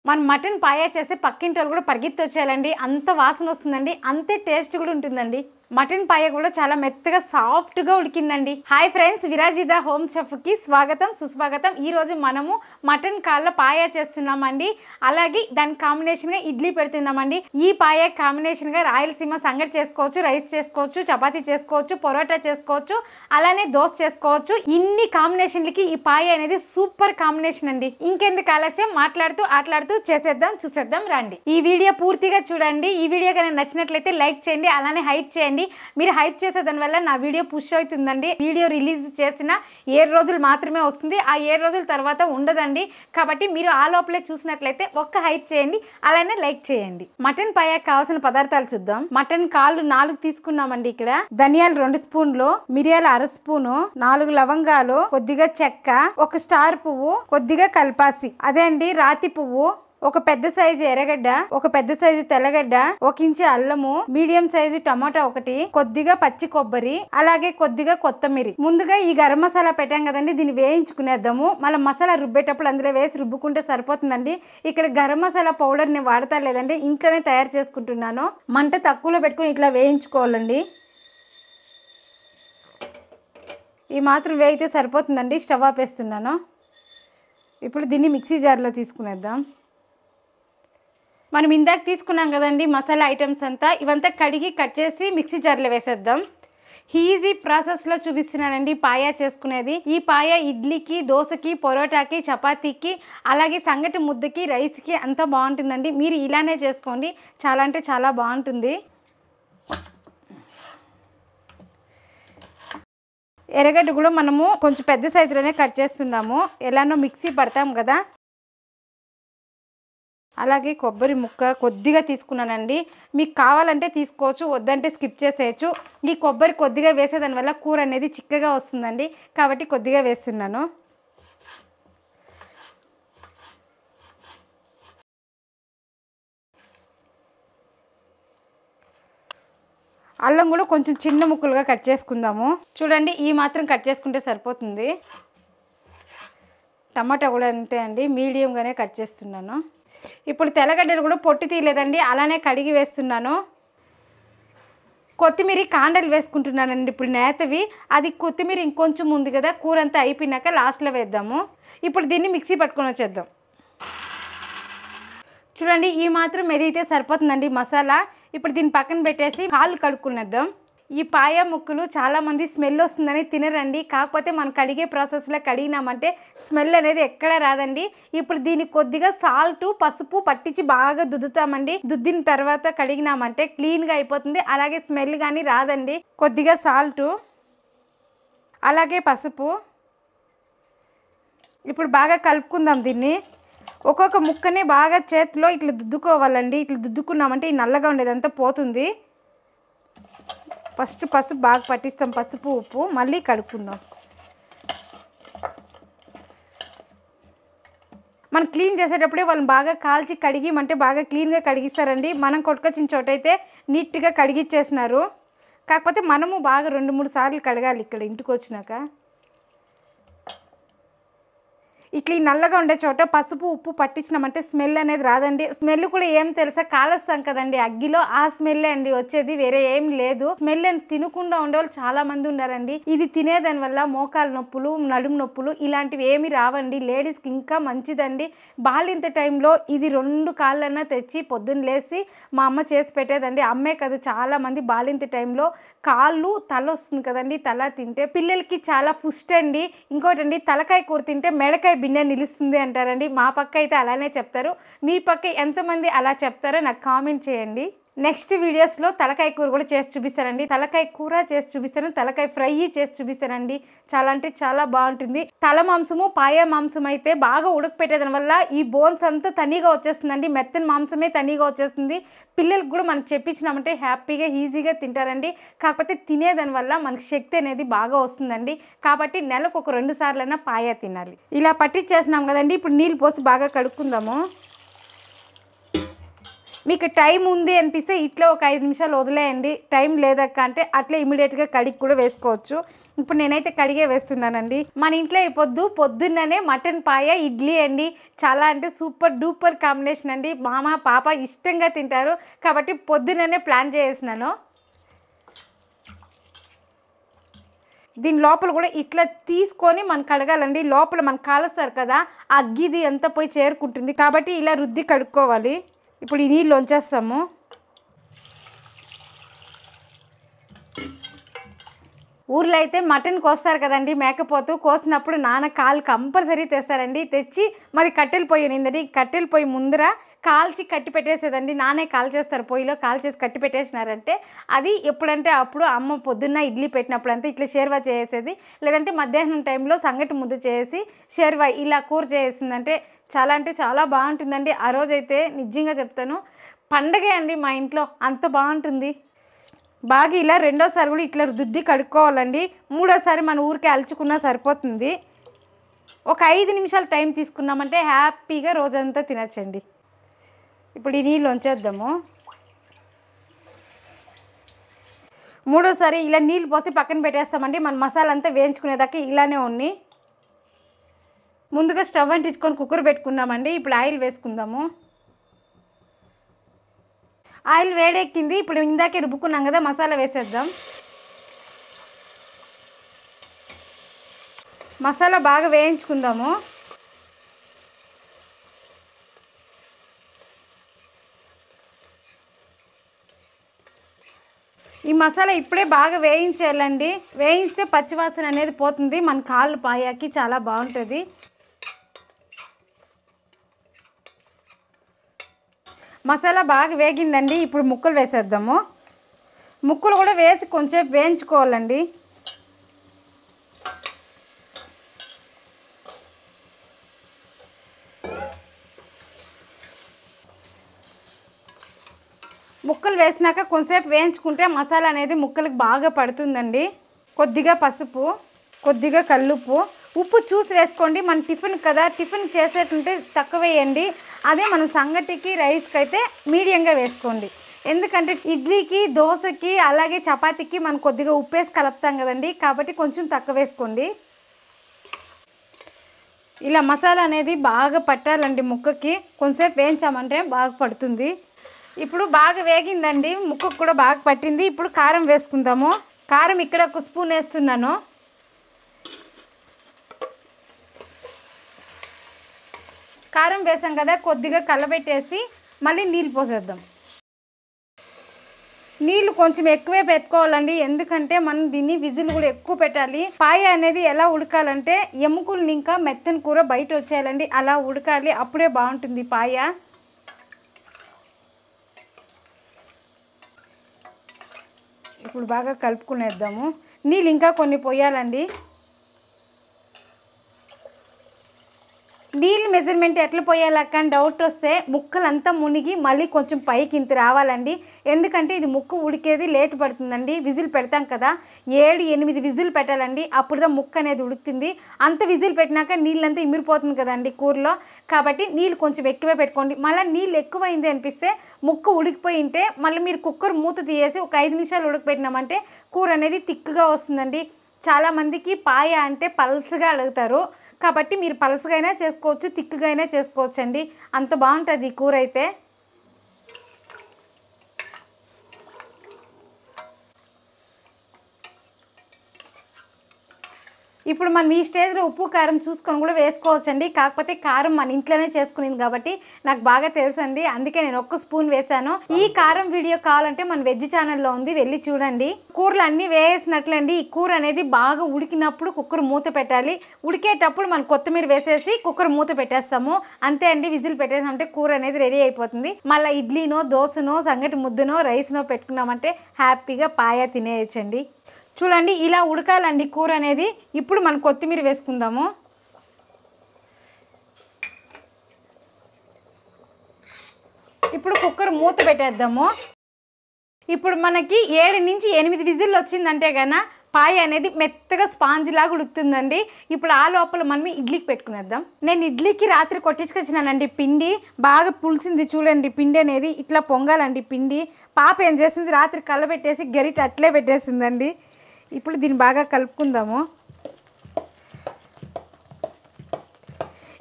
మన మటన్ పాయా చేస్తే పక్కింటోళ్ళు కూడా పరిగెత్తి వచ్చేయాలండి, అంత వాసన వస్తుందండి, అంతే టేస్ట్ కూడా ఉంటుందండి. మటన్ పాయ కూడా చాలా మెత్తగా సాఫ్ట్గా ఉడికిందండి. హాయ్ ఫ్రెండ్స్, విరాజిత హోమ్ చెఫ్కి స్వాగతం సుస్వాగతం. ఈరోజు మనము మటన్ కాళ్ళ పాయ చేస్తున్నామండి. అలాగే దాని కాంబినేషన్గా ఇడ్లీ పెడుతున్నామండి. ఈ పాయ కాంబినేషన్గా రాయలసీమ సంగటి చేసుకోవచ్చు, రైస్ చేసుకోవచ్చు, చపాతీ చేసుకోవచ్చు, పొరోటా చేసుకోవచ్చు, అలానే దోశ చేసుకోవచ్చు. ఇన్ని కాంబినేషన్లకి ఈ పాయ అనేది సూపర్ కాంబినేషన్ అండి. ఇంకెందుకు ఆలస్యం, మాట్లాడుతూ ఆటలాడుతూ చూసేద్దాం రండి. ఈ వీడియో పూర్తిగా చూడండి. ఈ వీడియో కనుక నచ్చినట్లయితే లైక్ చేయండి, అలానే హైప్ చేయండి. మీరు హైప్ చేసే దాని వల్ల నా వీడియో పుష్ అవుతుందండి. వీడియో రిలీజ్ చేసిన 7 రోజులు మాత్రమే వస్తుంది, ఆ 7 రోజుల తర్వాత ఉండదండి. కాబట్టి మీరు ఆ లోపలే చూసినట్లయితే ఒక్క హైప్ చేయండి, అలానే లైక్ చేయండి. మటన్ పాయాకు కావాల్సిన పదార్థాలు చూద్దాం. మటన్ కాళ్ళు 4 తీసుకున్నామండి. ఇక్కడ ధనియాలు 2 స్పూన్లు, మిరియాలు 1/2 స్పూను, 4 లవంగాలు, కొద్దిగా చెక్క, 1 స్టార్ పువ్వు, కొద్దిగా కల్పాసి, అదే అండి రాతి పువ్వు, ఒక పెద్ద సైజు ఎర్రగడ్డ, ఒక పెద్ద సైజు తెల్లగడ్డ, 1 ఇంచు అల్లము, మీడియం సైజు టమాటా 1, కొద్దిగా పచ్చి కొబ్బరి, అలాగే కొద్దిగా కొత్తిమీర. ముందుగా ఈ గరం మసాలా పెట్టాం కదండి, దీన్ని వేయించుకునేద్దాము. మళ్ళీ మసాలా రుబ్బేటప్పుడు అందులో వేసి రుబ్బుకుంటే సరిపోతుందండి. ఇక్కడ గరం మసాలా పౌడర్ నేను వాడతా లేదండి, ఇంట్లోనే తయారు చేసుకుంటున్నాను. మంట తక్కువలో పెట్టుకుని ఇట్లా వేయించుకోవాలండి. ఈ మాత్రం వేయితే సరిపోతుందండి. స్టవ్ ఆపేస్తున్నాను. ఇప్పుడు దీన్ని మిక్సీ జార్లో తీసుకునేద్దాం. మనం ఇందాక తీసుకున్నాం కదండి మసాలా ఐటమ్స్ అంతా, ఇవంతా కడిగి కట్ చేసి మిక్సీ జార్లో వేసేద్దాం. ఈజీ ప్రాసెస్లో చూపిస్తున్నానండి పాయా చేసుకునేది. ఈ పాయా ఇడ్లీకి, దోశకి, పొరోటాకి, చపాతీకి, అలాగే సంగటి ముద్దకి, రైస్కి అంతా బాగుంటుందండి. మీరు ఇలానే చేసుకోండి, చాలా అంటే చాలా బాగుంటుంది. ఎర్రగడ్డ కూడా మనము కొంచెం పెద్ద సైజులోనే కట్ చేస్తున్నాము, ఎలానో మిక్సీ పడతాం కదా. అలాగే కొబ్బరి ముక్క కొద్దిగా తీసుకున్నానండి. మీకు కావాలంటే తీసుకోవచ్చు, వద్దంటే స్కిప్ చేసేయచ్చు. ఈ కొబ్బరి కొద్దిగా వేసేదాని వల్ల కూర అనేది చిక్కగా వస్తుందండి, కాబట్టి కొద్దిగా వేస్తున్నాను. అల్లం కూడా కొంచెం చిన్న ముక్కలుగా కట్ చేసుకుందాము. చూడండి, ఈ మాత్రం కట్ చేసుకుంటే సరిపోతుంది. టమాటా కూడా అంతే అండి, మీడియంగానే కట్ చేస్తున్నాను. ఇప్పుడు తెల్లగడ్డలు కూడా పొట్టు తీయలేదండి, అలానే కడిగి వేస్తున్నాను. కొత్తిమీర కాండలు వేసుకుంటున్నానండి ఇప్పుడు నేతవి. అది కొత్తిమీర ఇంకొంచెం ఉంది కదా, కూర అంతా అయిపోయినాక లాస్ట్లో వేద్దాము. ఇప్పుడు దీన్ని మిక్సీ పట్టుకొని వచ్చేద్దాం. చూడండి, ఈ మాత్రం మెదిగితే సరిపోతుందండి మసాలా. ఇప్పుడు దీన్ని పక్కన పెట్టేసి కాళ్ళు కడుక్కునేద్దాం. ఈ పాయ ముక్కలు చాలామంది స్మెల్ వస్తుందని తినరండి, కాకపోతే మనం కడిగే ప్రాసెస్లో కడిగినామంటే స్మెల్ అనేది ఎక్కడ రాదండి. ఇప్పుడు దీనికి కొద్దిగా సాల్ట్, పసుపు పట్టించి బాగా దుద్దుతామండి. దుద్దిన తర్వాత కడిగినామంటే క్లీన్గా అయిపోతుంది, అలాగే స్మెల్ కానీ రాదండి. కొద్దిగా సాల్టు, అలాగే పసుపు. ఇప్పుడు బాగా కలుపుకుందాం దీన్ని. ఒక్కొక్క ముక్కని బాగా చేతిలో ఇట్లా దుద్దుకోవాలండి. ఇట్లా దుద్దుకున్నామంటే ఈ నల్లగా ఉండేదంతా పోతుంది. ఫస్ట్ పసుపు బాగా పట్టిస్తాం, పసుపు ఉప్పు, మళ్ళీ కడుక్కుందాం. మనం క్లీన్ చేసేటప్పుడే వాళ్ళని బాగా కాల్చి కడిగిమంటే బాగా క్లీన్గా కడిగిస్తారండి. మనం కొట్టుకొచ్చిన చోటైతే నీట్గా కడిగిచ్చేసినారు, కాకపోతే మనము బాగా 2-3 సార్లు కడగాలి ఇక్కడ ఇంటికి వచ్చినాక. ఇట్లా ఈ నల్లగా ఉండే చోట పసుపు ఉప్పు పట్టించినామంటే స్మెల్ అనేది రాదండి. స్మెల్ కూడా ఏం తెలుసా, కాలుస్తాం కదండి అగ్గిలో, ఆ స్మెల్ అండి వచ్చేది, వేరే ఏం లేదు. స్మెల్ అని తినకుండా ఉండేవాళ్ళు చాలా మంది ఉన్నారండి. ఇది తినేదాని వల్ల మోకాలు నొప్పులు, నడుము నొప్పులు ఇలాంటివి ఏమి రావండి. లేడీస్కి ఇంకా మంచిదండి. బాలింత టైంలో ఇది 2 కాళ్ళన్నా తెచ్చి పొద్దున్న లేసి మా అమ్మ చేసి పెట్టేదండి. అమ్మే కాదు, చాలా మంది బాలింత టైంలో కాళ్ళు, తల వస్తుంది కదండి, తల తింటే పిల్లలకి చాలా పుష్టి అండి. ఇంకోటండి, తలకాయ కూర తింటే మెడకాయ బిన్నె నిలుస్తుంది అంటారండి. మా పక్క అయితే అలానే చెప్తారు. మీ పక్క ఎంతమంది అలా చెప్తారో నాకు కామెంట్ చేయండి. నెక్స్ట్ వీడియోస్లో తలకాయ కూర కూడా చేసి చూపిస్తానండి. తలకాయ కూర చేసి చూపిస్తాను, తలకాయ ఫ్రై చేసి చూపిస్తానండి. చాలా అంటే చాలా బాగుంటుంది. తల మాంసము, పాయ మాంసం అయితే బాగా ఉడకపెట్టేదాని వల్ల ఈ బోన్స్ అంతా తనీగా వచ్చేస్తుందండి. మెత్తని మాంసమే తనీగా వచ్చేస్తుంది. పిల్లలకు కూడా మనం చెప్పించినామంటే హ్యాపీగా ఈజీగా తింటారండి. కాకపోతే తినేదాని వల్ల మనకు శక్తి అనేది బాగా వస్తుందండి. కాబట్టి నెలకు ఒక 2 సార్లైనా పాయ తినాలి. ఇలా పట్టించేసినాం కదండి, ఇప్పుడు నీళ్ళు పోసి బాగా కడుక్కుందాము. మీకు టైం ఉంది అనిపిస్తే ఇట్లా ఒక 5 నిమిషాలు వదిలేయండి. టైం లేదక్క అంటే అట్లా ఇమీడియట్గా కడిగి కూడా వేసుకోవచ్చు. ఇప్పుడు నేనైతే కడిగే వేస్తున్నానండి. మన ఇంట్లో పొద్దున్ననే మటన్ పాయ ఇడ్లీ అండి. చాలా అంటే సూపర్ డూపర్ కాంబినేషన్ అండి. మామ పాప ఇష్టంగా తింటారు కాబట్టి పొద్దున్ననే ప్లాన్ చేసేసినాను. దీని లోపల కూడా ఇట్లా తీసుకొని మనం కడగాలండి. లోపల మనం కాలుస్తారు కదా ఆ అగ్గిది అంతా పోయి చేరుకుంటుంది కాబట్టి ఇలా రుద్ది కడుక్కోవాలి. ఇప్పుడు ఈ నీళ్ళు వంచేస్తాము. ఊర్లో అయితే మటన్ కోస్తారు కదండి, మేకపోతు కోసినప్పుడు నాన్న కాలు కంపల్సరీ తెస్తారండి. తెచ్చి మరి కట్టెల పొయ్యి ఉన్నిందండి. కట్టెల పొయ్యి ముందర కాల్చి కట్టి పెట్టేసేదండి. నానే కాల్ చేస్తారు, పొయ్యిలో కాల్ చేసి కట్టి పెట్టేసినారంటే అది ఎప్పుడంటే అప్పుడు అమ్మ పొద్దున్న ఇడ్లీ పెట్టినప్పుడు అంతా ఇట్లా షేర్వా చేసేది. లేదంటే మధ్యాహ్నం టైంలో సంగటి ముద్ద చేసి షేర్వా ఇలా కూర చేసిందంటే చాలా అంటే చాలా బాగుంటుందండి. ఆ రోజైతే నిజంగా చెప్తాను పండగే అండి మా ఇంట్లో, అంత బాగుంటుంది. బాగా ఇలా రెండోసారి కూడా ఇట్లా రుద్ది కడుక్కోవాలండి. మూడోసారి మన ఊరికే అలుచుకున్నా సరిపోతుంది. ఒక 5 నిమిషాలు టైం తీసుకున్నామంటే హ్యాపీగా రోజంతా తినచ్చండి. ఇప్పుడు ఈ నీళ్ళు వంచేద్దాము. మూడోసారి ఇలా నీళ్ళు పోసి పక్కన పెట్టేస్తామండి. మన మసాలా అంతా వేయించుకునేదాకా ఇలానే ఉన్ని. ముందుగా స్టవ్ అంటించుకొని కుక్కర్ పెట్టుకున్నామండి. ఇప్పుడు ఆయిల్ వేసుకుందాము. ఆయిల్ వేడెక్కింది. ఇప్పుడు ఇందాకే రుబ్బుకున్నాం కదా మసాలా వేసేద్దాం. మసాలా బాగా వేయించుకుందాము. ఈ మసాలా ఇప్పుడే బాగా వేయించాలండి. వేయిస్తే పచ్చివాసన అనేది పోతుంది. మన కాళ్ళు పాయాకి చాలా బాగుంటుంది. మసాలా బాగా వేగిందండి. ఇప్పుడు ముక్కలు వేసేద్దాము. ముక్కలు కూడా వేసి కొంచెం వేయించుకోవాలండి. ముక్కలు వేసినాక కొంచెంసేపు వేయించుకుంటే మసాలా అనేది ముక్కలకు బాగా పడుతుందండి. కొద్దిగా పసుపు, కొద్దిగా కల్లుప్పు, ఉప్పు చూసి వేసుకోండి. మన టిఫిన్ కదా, టిఫిన్ చేసేటుంటే తక్కువ వేయండి. అదే మన సంగటికి రైస్కి అయితే మీడియంగా వేసుకోండి. ఎందుకంటే ఇడ్లీకి దోశకి అలాగే చపాతీకి మనం కొద్దిగా ఉప్పు వేసి కలుపుతాం కదండి, కాబట్టి కొంచెం తక్కువ వేసుకోండి. ఇలా మసాలా అనేది బాగా పట్టాలండి ముక్కకి. కొంచెంసేపు వేయించామంటే బాగా పడుతుంది. ఇప్పుడు బాగా వేగిందండి, ముక్కకు కూడా బాగా పట్టింది. ఇప్పుడు కారం వేసుకుందాము. కారం ఇక్కడ 1 స్పూన్ వేస్తున్నాను. కారం వేసాం కదా, కొద్దిగా కలబెట్టేసి మళ్ళీ నీళ్ళు పోసేద్దాం. నీళ్ళు కొంచెం ఎక్కువే పెట్టుకోవాలండి. ఎందుకంటే మనం దీన్ని విజిల్ కూడా ఎక్కువ పెట్టాలి. పాయ అనేది ఎలా ఉడకాలంటే ఎముకలు ఇంకా మెత్తని కూర బయట వచ్చేయాలండి, అలా ఉడకాలి. అప్పుడే బాగుంటుంది పాయ. ఇప్పుడు బాగా కలుపుకునేద్దాము. నీళ్ళు ఇంకా కొన్ని పోయాలండి. నీళ్ళు మెజర్మెంట్ ఎట్లా పోయాలక్క అని డౌట్ వస్తే ముక్కలంతా మునిగి మళ్ళీ కొంచెం పైకి ఇంత రావాలండి. ఎందుకంటే ఇది ముక్క ఉడికేది లేట్ పడుతుందండి. విజిల్ పెడతాం కదా, 7-8 విజిల్ పెట్టాలండి. అప్పుడుదా ముక్క అనేది ఉడుకుతుంది. అంత విజిల్ పెట్టినాక నీళ్ళంతా ఇమిరిపోతుంది కదండి కూరలో. కాబట్టి నీళ్ళు కొంచెం ఎక్కువే పెట్టుకోండి. మళ్ళీ నీళ్ళు ఎక్కువైంది అనిపిస్తే ముక్క ఉడికిపోయి ఉంటే మళ్ళీ మీరు కుక్కర్ మూత తీసేసి ఒక 5 నిమిషాలు ఉడకపెట్టినామంటే కూర అనేది తిక్కుగా వస్తుందండి. చాలామందికి పాయ అంటే పల్స్గా అడుగుతారు. కాబట్టి మీరు పలసగా అయినా చేసుకోవచ్చు, తిక్కుగా అయినా చేసుకోవచ్చు అండి. అంత బాగుంటుంది ఈ కూర అయితే. ఇప్పుడు మనం ఈ స్టేజ్లో ఉప్పు కారం చూసుకొని కూడా వేసుకోవచ్చండి. కాకపోతే కారం మన ఇంట్లోనే చేసుకునేది కాబట్టి నాకు బాగా తెలుసండి, అందుకే నేను 1 స్పూన్ వేసాను. ఈ కారం వీడియో కావాలంటే మన వెజ్ ఛానల్లో ఉంది, వెళ్ళి చూడండి. కూరలు అన్నీ వేసినట్లండి. ఈ కూర అనేది బాగా ఉడికినప్పుడు కుక్కర్ మూత పెట్టాలి. ఉడికేటప్పుడు మనం కొత్తిమీర వేసేసి కుక్కర్ మూత పెట్టేస్తాము. అంతే అండి, విజిల్ పెట్టేసామంటే కూర అనేది రెడీ అయిపోతుంది. మళ్ళీ ఇడ్లీనో దోశనో సంగటి ముద్దనో రైస్నో పెట్టుకున్నామంటే హ్యాపీగా పాయ తినేయచ్చండి. చూడండి ఇలా ఉడకాలండి కూర అనేది. ఇప్పుడు మనం కొత్తిమీర వేసుకుందాము. ఇప్పుడు కుక్కర్ మూత పెట్టేద్దాము. ఇప్పుడు మనకి 7-8 విజిల్లు వచ్చిందంటే కన్నా పాయ అనేది మెత్తగా స్పాంజ్ లాగా ఉడుకుతుందండి. ఇప్పుడు ఆ లోపల మనం ఇడ్లీకి పెట్టుకునేద్దాం. నేను ఇడ్లీకి రాత్రి కొట్టించుకొచ్చినానండి పిండి. బాగా పులిసింది చూడండి పిండి అనేది. ఇట్లా పొంగాలండి పిండి. పాప ఏం చేసింది, రాత్రి కలబెట్టేసి గరిట అట్లే పెట్టేసిందండి. ఇప్పుడు దీన్ని బాగా కలుపుకుందాము.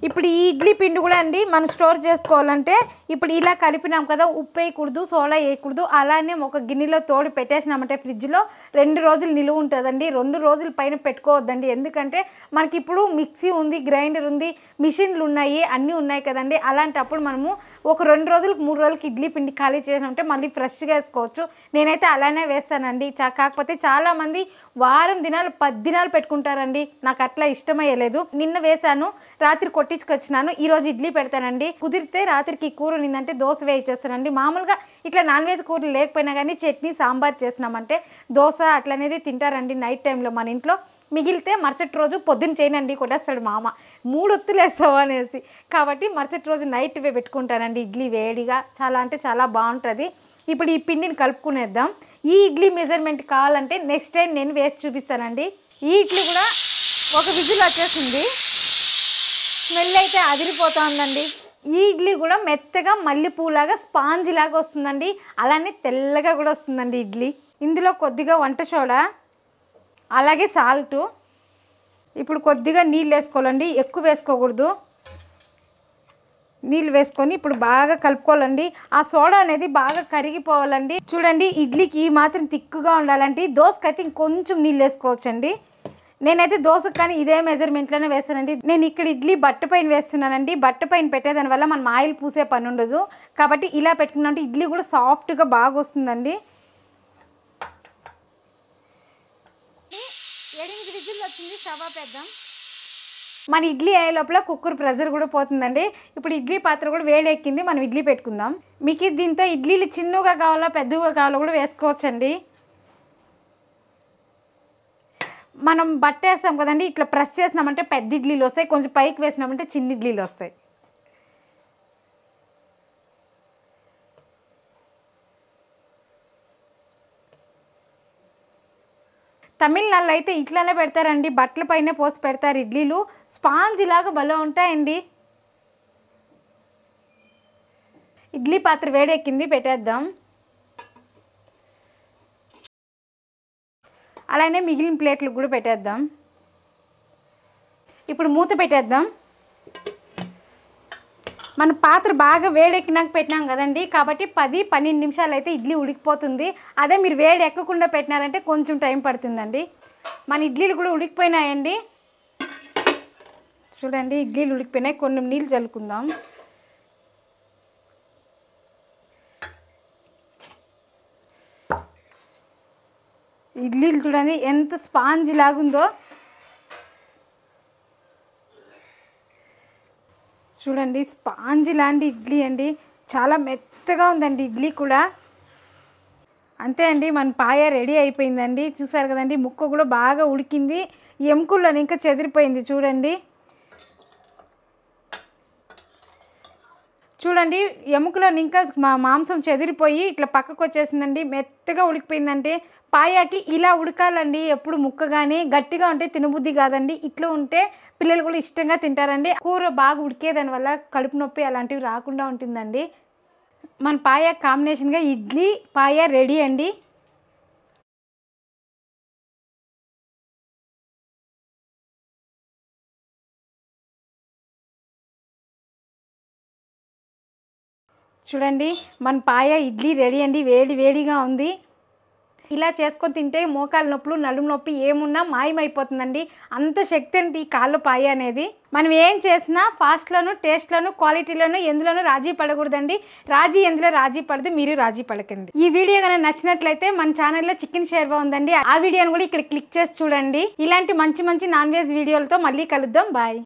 ఇప్పుడు ఈ ఇడ్లీ పిండి కూడా అండి మనం స్టోర్ చేసుకోవాలంటే ఇప్పుడు ఇలా కలిపినాం కదా, ఉప్పు వేయకూడదు, సోడా వేయకూడదు. అలానే ఒక గిన్నెలో తోడు పెట్టేసినామంటే ఫ్రిడ్జ్లో 2 రోజులు నిలువ ఉంటుందండి. 2 రోజుల పైన పెట్టుకోవద్దండి. ఎందుకంటే మనకి ఇప్పుడు మిక్సీ ఉంది, గ్రైండర్ ఉంది, మిషన్లు ఉన్నాయి, అన్నీ ఉన్నాయి కదండి. అలాంటప్పుడు మనము ఒక 2 రోజులకు 3 రోజులకి ఇడ్లీ పిండి ఖాళీ చేసినామంటే మళ్ళీ ఫ్రెష్గా వేసుకోవచ్చు. నేనైతే అలానే వేస్తానండి. కాకపోతే చాలామంది వారం దినాలు 10 దినాలు పెట్టుకుంటారండి. నాకు అట్లా ఇష్టమయ్యలేదు. నిన్న వేసాను, రాత్రి కొట్టించుకొచ్చినాను. ఈరోజు ఇడ్లీ పెడతానండి. కుదిరితే రాత్రికి కూర నిందంటే దోశ వేయించేస్తానండి. మామూలుగా ఇట్లా నాన్ వెజ్ కూరలు లేకపోయినా కానీ చట్నీ సాంబార్ చేసినామంటే దోశ అట్లనేది తింటారండి నైట్ టైంలో మన ఇంట్లో. మిగిలితే మరుసటి రోజు పొద్దున్న చేయనండి, కొట్టేస్తాడు మామ 3 ఒత్తులు వేస్తావు అనేసి. కాబట్టి మరుసటి రోజు నైట్ పెట్టుకుంటానండి ఇడ్లీ వేడిగా. చాలా అంటే చాలా బాగుంటుంది. ఇప్పుడు ఈ పిండిని కలుపుకునేద్దాం. ఈ ఇడ్లీ మెజర్మెంట్ కావాలంటే నెక్స్ట్ టైం నేను వేసి చూపిస్తానండి. ఈ ఇడ్లీ కూడా ఒక విజిల్ వచ్చేసింది. స్మెల్ అయితే అదిరిపోతుందండి. ఈ ఇడ్లీ కూడా మెత్తగా మల్లెపూలాగా స్పాంజ్ లాగా వస్తుందండి. అలానే తెల్లగా కూడా వస్తుందండి ఇడ్లీ. ఇందులో కొద్దిగా వంట సోడా, అలాగే సాల్టు. ఇప్పుడు కొద్దిగా నీళ్ళు వేసుకోవాలండి, ఎక్కువ వేసుకోకూడదు. నీళ్ళు వేసుకొని ఇప్పుడు బాగా కలుపుకోవాలండి. ఆ సోడా అనేది బాగా కరిగిపోవాలండి. చూడండి ఇడ్లీకి ఈ మాత్రం తిక్కుగా ఉండాలండి. దోసకైతే ఇంకొంచెం నీళ్ళు వేసుకోవచ్చండి. నేనైతే దోశకు కానీ ఇదే మెజర్మెంట్లోనే వేస్తానండి. నేను ఇక్కడ ఇడ్లీ బట్ట పైన వేస్తున్నానండి. బట్ట పైన పెట్టేదాని వల్ల మనం ఆయిల్ పూసే పని ఉండదు. కాబట్టి ఇలా పెట్టుకున్నామంటే ఇడ్లీ కూడా సాఫ్ట్గా బాగా వస్తుందండి. 7 విజిల్లు వచ్చింది. స్టవ్ ఆపేద్దాం. మన ఇడ్లీ అయ్యే లోపల కుక్కర్ ప్రెషర్ కూడా పోతుందండి. ఇప్పుడు ఇడ్లీ పాత్ర కూడా వేడెక్కింది. మనం ఇడ్లీ పెట్టుకుందాం. మీకు దీంతో ఇడ్లీలు చిన్నగా కావాలా పెద్దగా కావాలో కూడా వేసుకోవచ్చండి. మనం బట్ట వేస్తాం కదండి, ఇట్లా ప్రెస్ చేసినామంటే పెద్ద ఇడ్లీలు వస్తాయి, కొంచెం పైకి వేసినామంటే చిన్న ఇడ్లీలు వస్తాయి. తమిళనాడులో అయితే ఇట్లానే పెడతారండి, బట్టల పైన పోసి పెడతారు ఇడ్లీలు. స్పాంజ్ లాగా భలే ఉంటాయండి. ఇడ్లీ పాత్ర వేడెక్కింది, పెట్టేద్దాం. అలానే మిగిలిన ప్లేట్లకు కూడా పెట్టేద్దాం. ఇప్పుడు మూత పెట్టేద్దాం. మన పాత్ర బాగా వేడెక్కినాక పెట్టినాం కదండి, కాబట్టి 10-12 నిమిషాలు అయితే ఇడ్లీ ఉడికిపోతుంది. అదే మీరు వేడి ఎక్కకుండా పెట్టినారంటే కొంచెం టైం పడుతుందండి. మన ఇడ్లీలు కూడా ఉడికిపోయినాయండి. చూడండి ఇడ్లీలు ఉడికిపోయినాయి. కొన్ని నీళ్ళు చల్లుకుందాం. ఇడ్లీలు చూడండి ఎంత స్పాంజ్ లాగుందో. చూడండి స్పాంజ్ లాంటి ఇడ్లీ అండి. చాలా మెత్తగా ఉందండి ఇడ్లీ కూడా. అంతే అండి, మన పాయ రెడీ అయిపోయిందండి. చూసారు కదండి, ముక్క కూడా బాగా ఉడికింది. ఎముకల్లో ఇంకా చెదిరిపోయింది చూడండి. చూడండి ఎముకలో ఇంకా మాంసం చెదిరిపోయి ఇట్లా పక్కకు వచ్చేసిందండి. మెత్తగా ఉడికిపోయిందంటే పాయాకి ఇలా ఉడకాలండి. ఎప్పుడు ముక్కగానే గట్టిగా ఉంటే తినబుద్ధి కాదండి. ఇట్లా ఉంటే పిల్లలు కూడా ఇష్టంగా తింటారండి. కూర బాగా ఉడికేదాని వల్ల కడుపు నొప్పి అలాంటివి రాకుండా ఉంటుందండి. మన పాయ కాంబినేషన్గా ఇడ్లీ పాయ రెడీ అండి. చూడండి మన పాయ ఇడ్లీ రెడీ అండి. వేడి వేడిగా ఉంది. ఇలా చేసుకొని తింటే మోకాలు నొప్పులు నడుము నొప్పి ఏమున్నా మాయమైపోతుందండి. అంత శక్తి అండి ఈ కాళ్ళ పాయ అనేది. మనం ఏం చేసినా ఫాస్ట్లోను టేస్ట్లోను క్వాలిటీలోను ఎందులోనూ రాజీ పడకూడదండి. ఎందులో రాజీ పడదు, మీరు రాజీ పడకండి. ఈ వీడియో కనుక నచ్చినట్లయితే మన ఛానల్లో చికెన్ షేర్వా ఉందండి, ఆ వీడియోని కూడా ఇక్కడ క్లిక్ చేసి చూడండి. ఇలాంటి మంచి మంచి నాన్ వెజ్ వీడియోలతో మళ్ళీ కలుద్దాం. బాయ్.